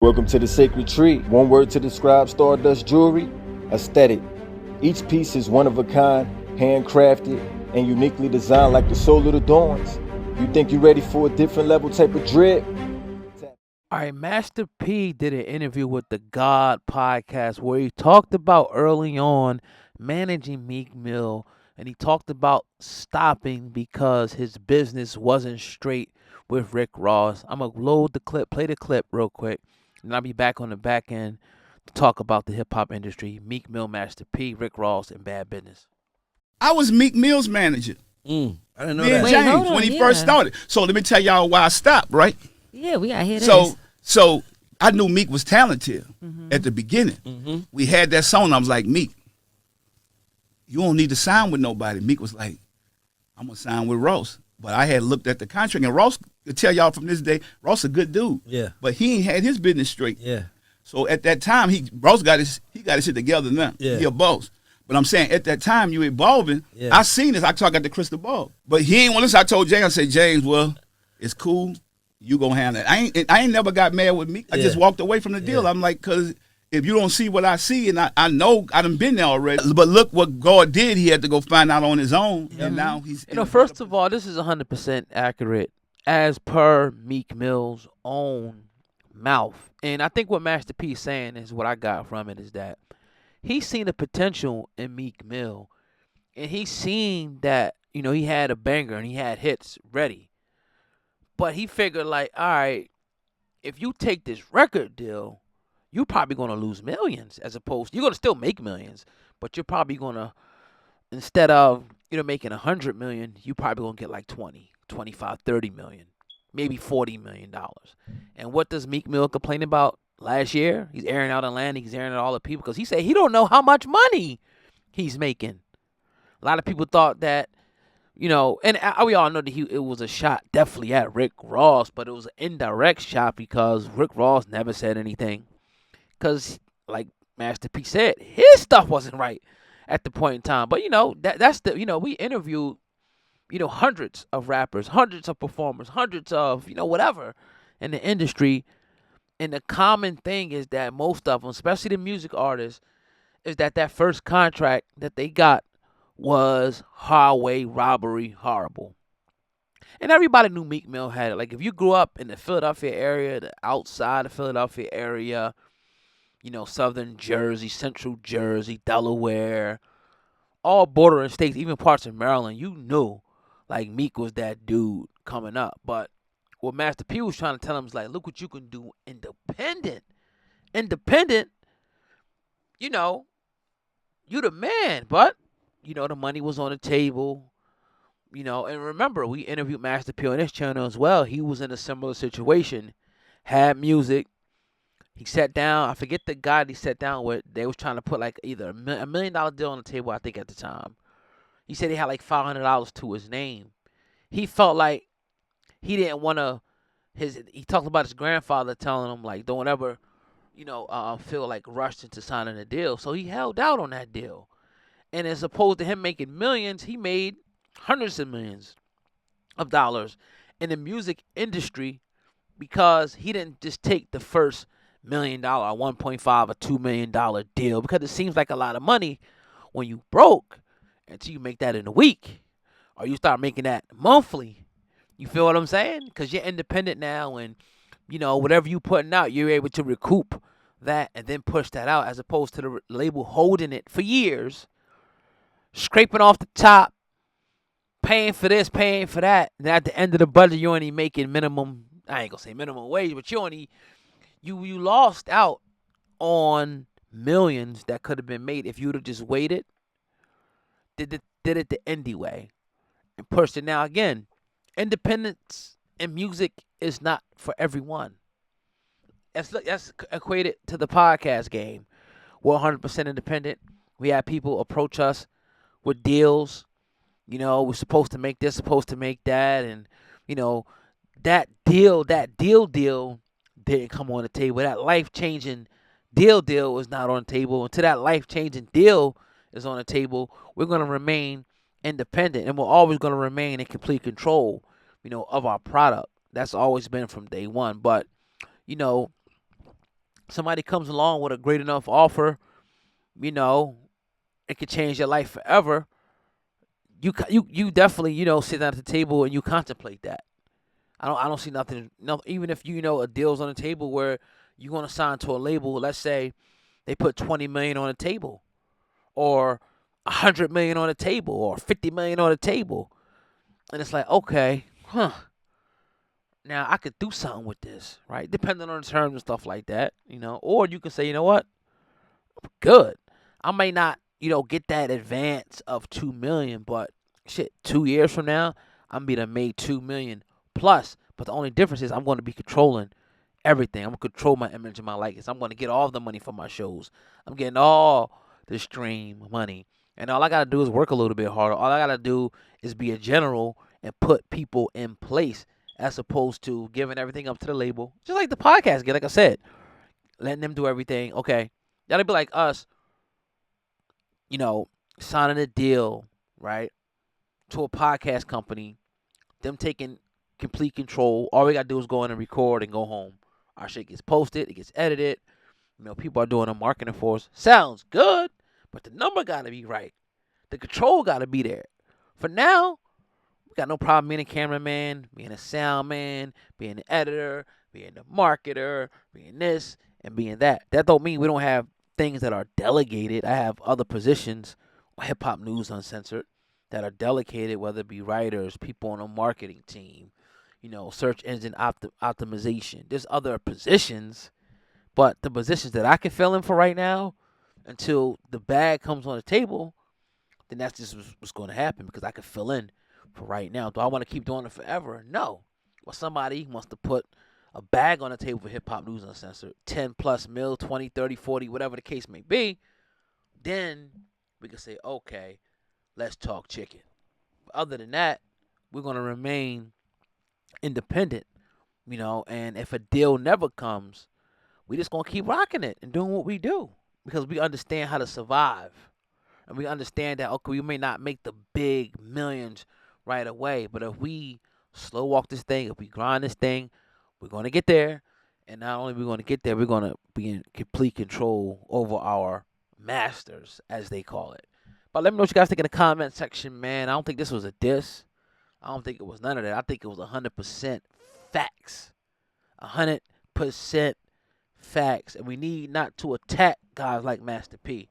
Welcome to the Sacred Tree. One word to describe Stardust jewelry: aesthetic. Each piece is one of a kind, handcrafted, and uniquely designed like the soul of the Dawns. You think you're ready for a different level type of drip? All right, Master P did an interview with the God podcast where he talked about early on managing Meek Mill, and he talked about stopping because his business wasn't straight with Rick Ross. I'm gonna play the clip real quick, and I'll be back on the back end to talk about the hip hop industry, Meek Mill, Master P, Rick Ross, and Bad Business. I was Meek Mill's manager. I didn't know Me and that. James when he first started. So let me tell y'all why I stopped, right? Yeah, we got to hear this. So I knew Meek was talented at the beginning. We had that song. I was like, Meek, you don't need to sign with nobody. Meek was like, I'm going to sign with Ross. But I had looked at the contract, and Ross, to tell y'all from this day, Ross a good dude. Yeah. But he ain't had his business straight. Yeah. So at that time, Ross got his shit together now. Yeah. He a boss. But I'm saying at that time, you evolving. Yeah. I seen this. I got the crystal ball. But he ain't want to listen. I told James, I said, James, well, it's cool. You gonna handle it. I ain't never got mad with Meek. I just walked away from the deal. I'm like, because if you don't see what I see, and I know I done been there already. But look what God did. He had to go find out on his own. And now he's... First of all, this is 100% accurate as per Meek Mill's own mouth. And I think what Master P is saying is what I got from it is that he's seen the potential in Meek Mill. And he's seen that, he had a banger and he had hits ready. But he figured like, all right, if you take this record deal, you're probably going to lose millions as opposed, you're going to still make millions, but you're probably going to, instead of, making 100 million, you probably going to get like 20, 25, 30 million, maybe $40 million. And what does Meek Mill complain about last year? He's airing out Atlanta, he's airing out all the people because he said he don't know how much money he's making. A lot of people thought that, and we all know that it was a shot definitely at Rick Ross, but it was an indirect shot because Rick Ross never said anything. Because, like Master P said, his stuff wasn't right at the point in time. But, that's we interviewed, hundreds of rappers, hundreds of performers, hundreds of, whatever in the industry. And the common thing is that most of them, especially the music artists, is that first contract that they got was highway robbery horrible. And everybody knew Meek Mill had it. Like, if you grew up in the Philadelphia area, the outside of Philadelphia area, southern Jersey, central Jersey, Delaware, all bordering states, even parts of Maryland, you knew, like, Meek was that dude coming up. But what Master P was trying to tell him is, like, look what you can do independent. Independent, you the man, but the money was on the table, and remember, we interviewed Master P on this channel as well. He was in a similar situation, had music. He sat down, I forget the guy he sat down with. They was trying to put like either $1 million deal on the table, I think at the time. He said he had like $500 to his name. He felt like he didn't want to, he talked about his grandfather telling him like, don't ever, feel like rushed into signing a deal. So he held out on that deal. And as opposed to him making millions, he made hundreds of millions of dollars in the music industry because he didn't just take the first $1 million, $1.5 or $2 million deal, because it seems like a lot of money when you broke until you make that in a week or you start making that monthly. You feel what I'm saying? Because you're independent now, and whatever you putting out, you're able to recoup that and then push that out, as opposed to the label holding it for years, scraping off the top, paying for this, paying for that. And at the end of the budget, you're only making minimum, I ain't gonna say minimum wage, but you lost out on millions that could have been made if you would have just waited, did it the indie way, and pushed it. Now again, independence in music is not for everyone. That's equated to the podcast game. We're 100% independent. We have people approach us with deals. We're supposed to make this, supposed to make that, and that deal didn't come on the table. That life-changing deal is not on the table. Until that life-changing deal is on the table, we're going to remain independent, and we're always going to remain in complete control, of our product. That's always been from day one. But, somebody comes along with a great enough offer, you know, it could change your life forever. You definitely, you know, sit down at the table and you contemplate that. I don't see nothing. No, even if you know a deal's on the table where you want to sign to a label. Let's say they put 20 million on the table, or 100 million on the table, or 50 million on the table, and it's like, okay, now I could do something with this, right? Depending on the terms and stuff like that, you know. Or you can say, you know what, good. I may not, you know, get that advance of 2 million, but shit, 2 years from now, I'm gonna be made 2 million plus. But the only difference is I'm going to be controlling everything. I'm gonna control my image and my likeness. I'm gonna get all the money from my shows. I'm getting all the stream money, and all I gotta do is work a little bit harder. All I gotta do is be a general and put people in place, as opposed to giving everything up to the label. Just like the podcast, like I said, letting them do everything. Okay, that'll be like us, you know, signing a deal, right, to a podcast company, them taking complete control. All we gotta do is go in and record and go home. Our shit gets posted, it gets edited. You know, people are doing the marketing for us. Sounds good, but the number gotta be right. The control gotta be there. For now, we got no problem being a cameraman, being a sound man, being an editor, being a marketer, being this and being that. That don't mean we don't have things that are delegated. I have other positions on Hip Hop News Uncensored that are delegated, whether it be writers, people on a marketing team, you know, search engine optimization. There's other positions, but the positions that I can fill in for right now, until the bag comes on the table, then that's just what's going to happen, because I can fill in for right now. Do I want to keep doing it forever? No. Well, somebody wants to put a bag on the table for Hip Hop News Uncensored, 10 plus mil, 20, 30, 40, whatever the case may be, then we can say, okay, let's talk chicken. But other than that, we're going to remain independent, you know, and if a deal never comes, we just going to keep rocking it and doing what we do, because we understand how to survive. And we understand that, okay, we may not make the big millions right away, but if we slow walk this thing, if we grind this thing, we're going to get there. And not only are we going to get there, we're going to be in complete control over our masters, as they call it. But let me know what you guys think in the comment section, man. I don't think this was a diss. I don't think it was none of that. I think it was 100% facts. 100% facts. And we need not to attack guys like Master P.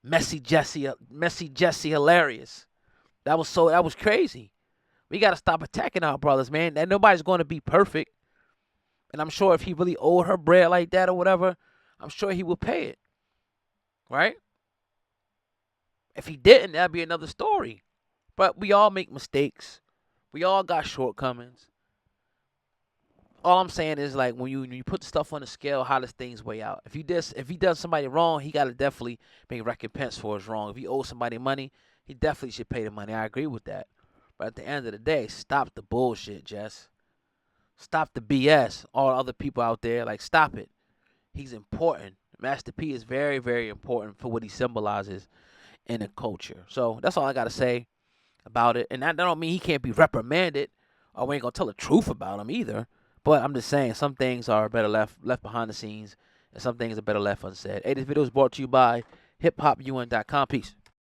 Messy Jesse hilarious. That was crazy. We got to stop attacking our brothers, man. And nobody's going to be perfect. And I'm sure if he really owed her bread like that or whatever, I'm sure he would pay it. Right? If he didn't, that'd be another story. But we all make mistakes. We all got shortcomings. All I'm saying is, like, when you put stuff on the scale, how does things weigh out? If he does somebody wrong, he gotta definitely make recompense for his wrong. If he owes somebody money, he definitely should pay the money. I agree with that. But at the end of the day, stop the bullshit, Jess. Stop the BS. All other people out there, like, stop it. He's important. Master P is very, very important for what he symbolizes in the culture. So that's all I gotta say about it. And that don't mean he can't be reprimanded, or we ain't gonna tell the truth about him either. But I'm just saying, some things are better left behind the scenes, and some things are better left unsaid. Hey, this video is brought to you by hiphopun.com. Peace.